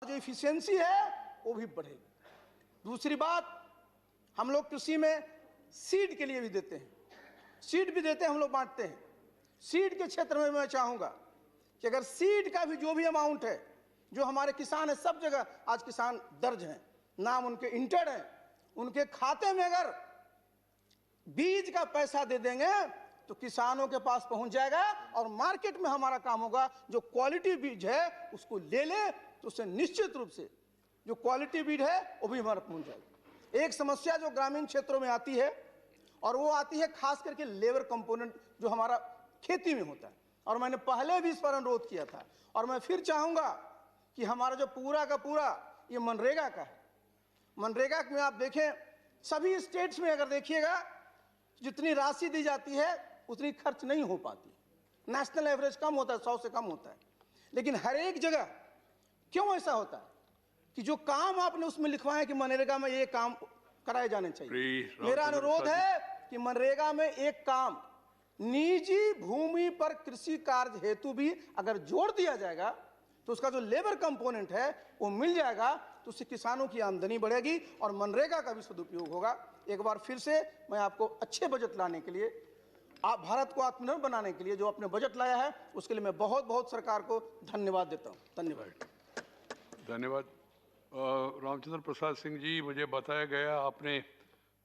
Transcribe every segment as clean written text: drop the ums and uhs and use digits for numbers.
जो इफिशियंसी है वो भी बढ़ेगी। दूसरी बात, हम लोग कृषि में सीड के लिए भी देते हैं, सीड भी देते हैं, हम लोग बांटते हैं। सीड के क्षेत्र में मैं चाहूंगा कि अगर सीड का भी जो भी अमाउंट है, जो हमारे किसान है, सब जगह आज किसान दर्ज हैं, नाम उनके इंटर्ड हैं, उनके खाते में अगर बीज का पैसा दे देंगे तो किसानों के पास पहुंच जाएगा और मार्केट में हमारा काम होगा। जो क्वालिटी बीज है उसको ले ले तो उससे निश्चित रूप से जो क्वालिटी बीज है वो भी हमारा पहुंच जाएगा। एक समस्या जो ग्रामीण क्षेत्रों में आती है और वो आती है खास करके लेबर कंपोनेंट जो हमारा खेती में होता है, और मैंने पहले भी इस पर अनुरोध किया था और मैं फिर चाहूंगा कि हमारा जो पूरा का पूरा ये मनरेगा का है, मनरेगा में आप देखें सभी स्टेट्स में अगर देखिएगा जितनी राशि दी जाती है उतनी खर्च नहीं हो पाती, नेशनल एवरेज कम होता है, 100 से कम होता है। लेकिन हर एक जगह क्यों ऐसा होता है कि जो काम आपने उसमें लिखवाया कि मनरेगा में ये काम कराए जाने चाहिए। मेरा अनुरोध है कि मनरेगा में एक काम निजी भूमि पर कृषि कार्य हेतु भी अगर जोड़ दिया जाएगा तो उसका जो लेबर कंपोनेंट है वो मिल जाएगा, तो उससे किसानों की आमदनी बढ़ेगी और मनरेगा का भी सदुपयोग होगा। एक बार फिर से मैं आपको अच्छे बजट लाने के लिए, आप भारत को आत्मनिर्भर बनाने के लिए जो अपने बजट लाया है उसके लिए मैं बहुत बहुत सरकार को धन्यवाद देता हूँ। धन्यवाद। धन्यवाद। रामचंद्र प्रसाद सिंह जी, मुझे बताया गया आपने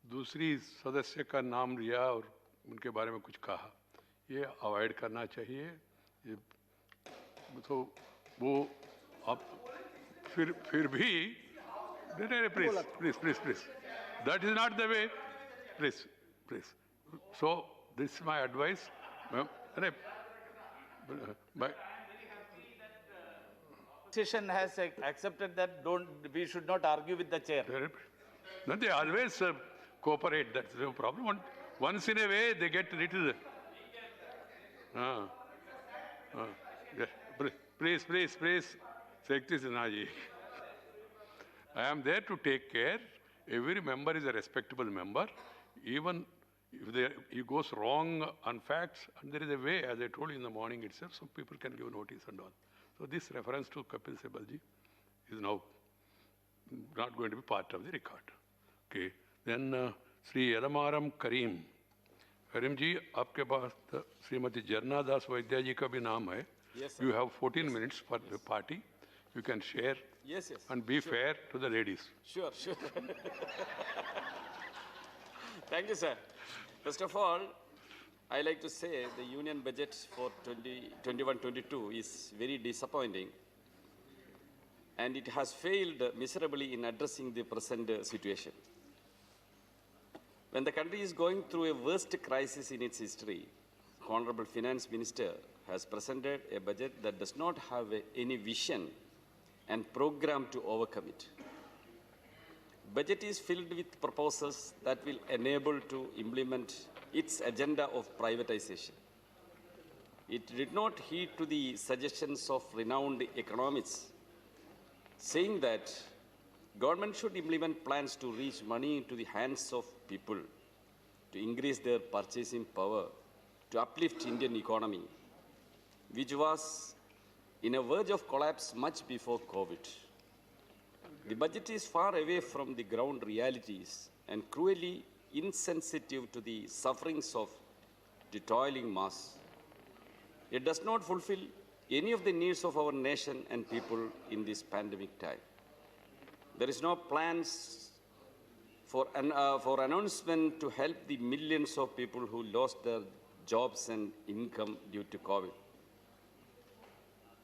दूसरी सदस्य का नाम लिया और उनके बारे में कुछ कहा, ये अवॉइड करना चाहिए। ये तो वो आप फिर भी नहीं, please please please please, that is not the way, please please. So this is my advice. अरे Session has accepted that we should not argue with the chair. No, they always cooperate. That's no problem. Once in a way, they get little. Please, please, please, Secretary Sinha ji. I am there to take care. Every member is a respectable member. Even if he goes wrong on facts, and there is a way, as I told you in the morning itself, so people can give notice and all. So this reference to Kapil Sibal ji is now not going to be part of the record. Okay. Then Sri Yadamaram Karim. Karim ji, आपके पास श्रीमती जरना दास वैद्या जी का भी नाम है. Yes, sir. You have 14 minutes for the party. You can share. Yes, yes. And be fair to the ladies. Sure, sure. Thank you, sir. First of all, I like to say the union budget for 2021-22 is very disappointing, and it has failed miserably in addressing the present situation. When the country is going through a worst crisis in its history, Honorable Finance Minister has presented a budget that does not have any vision and program to overcome it. Budget is filled with proposals that will enable to implement its agenda of privatization. It did not heed to the suggestions of renowned economists, saying that government should implement plans to reach money into the hands of people, to increase their purchasing power, to uplift Indian economy, which was in a verge of collapse much before COVID. The budget is far away from the ground realities and cruelly insensitive to the sufferings of the toiling mass. It does not fulfill any of the needs of our nation and people in this pandemic time. There is no plans for announcement to help the millions of people who lost their jobs and income due to COVID.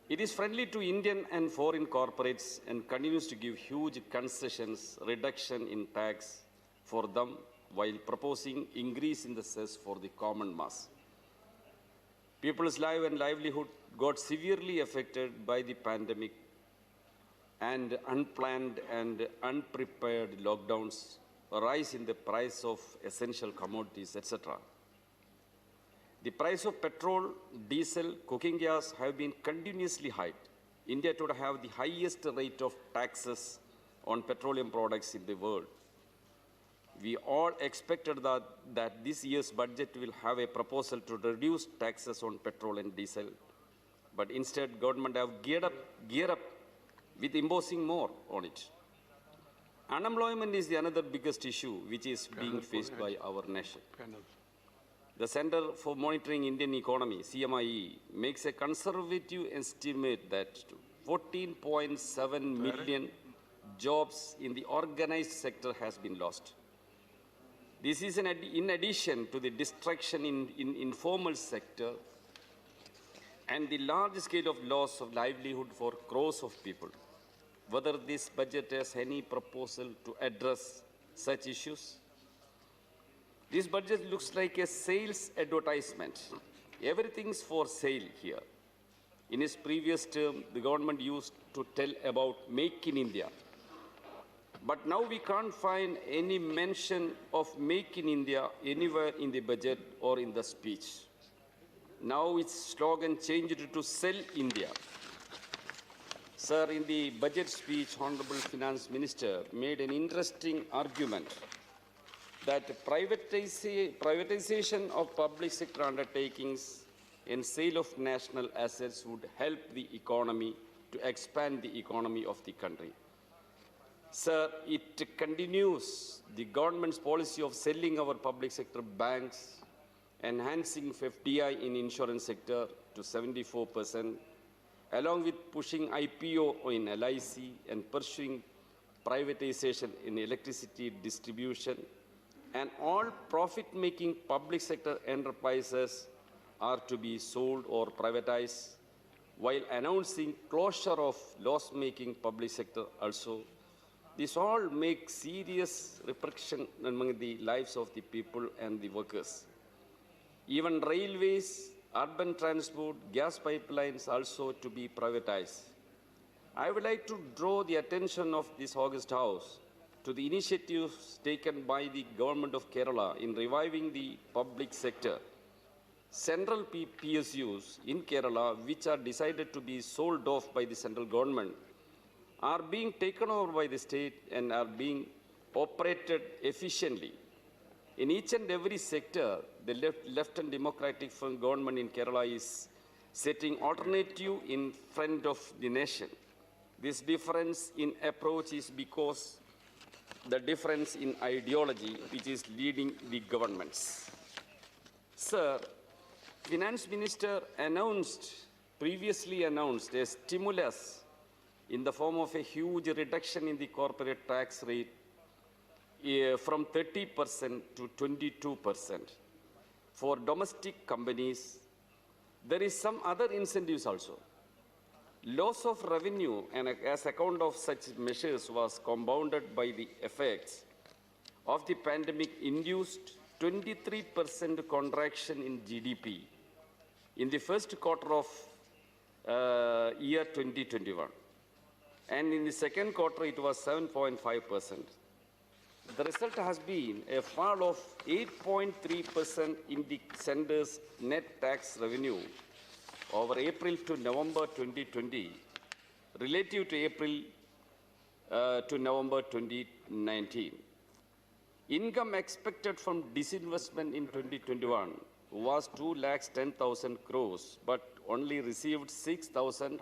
It is friendly to Indian and foreign corporates and continues to give huge concessions, reduction in tax for them while proposing increase in the cess for the common mass. People's life and livelihood got severely affected by the pandemic and unplanned and unprepared lockdowns, a rise in the price of essential commodities, etc. The price of petrol, diesel, cooking gas have been continuously high. India would have the highest rate of taxes on petroleum products in the world. We all expected that this year's budget will have a proposal to reduce taxes on petrol and diesel, but instead government have geared up with imposing more on it. Unemployment is the another biggest issue which is being faced by our nation. The Center for Monitoring Indian Economy, CMIE, makes a conservative estimate that 14.7 million jobs in the organized sector has been lost. This is in addition to the destruction in informal sector and the large scale of loss of livelihood for crores of people. Whether this budget has any proposal to address such issues? This budget looks like a sales advertisement. Everything's for sale here. In its previous term, the government used to tell about Make in India. But now we can't find any mention of Make in India anywhere in the budget or in the speech. Now its slogan changed to Sell India. Sir, in the budget speech, Honorable Finance Minister made an interesting argument that privatization of public sector undertakings and sale of national assets would help the economy to expand the economy of the country. Sir, it continues the government's policy of selling our public sector banks, enhancing FDI in insurance sector to 74%, along with pushing IPO in LIC and pursuing privatization in electricity distribution, and all profit-making public sector enterprises are to be sold or privatized, while announcing closure of loss-making public sector also. This all makes serious repercussion among the lives of the people and the workers. Even railways, urban transport, gas pipelines also to be privatized. I would like to draw the attention of this August House to the initiatives taken by the government of Kerala in reviving the public sector. Central PSUs in Kerala, which are decided to be sold off by the central government, are being taken over by the state and are being operated efficiently. In each and every sector, the left and democratic government in Kerala is setting alternative in front of the nation. This difference in approach is because the difference in ideology which is leading the governments. Sir, Finance Minister previously announced a stimulus in the form of a huge reduction in the corporate tax rate from 30% to 22%. For domestic companies, there is some other incentives also. Loss of revenue and as account of such measures was compounded by the effects of the pandemic induced 23% contraction in GDP in the first quarter of year 2021. And in the second quarter, it was 7.5%. The result has been a fall of 8.3% in the center's net tax revenue over April to November 2020, relative to April to November 2019. Income expected from disinvestment in 2021 was 2,10,000 crores, but only received 6,000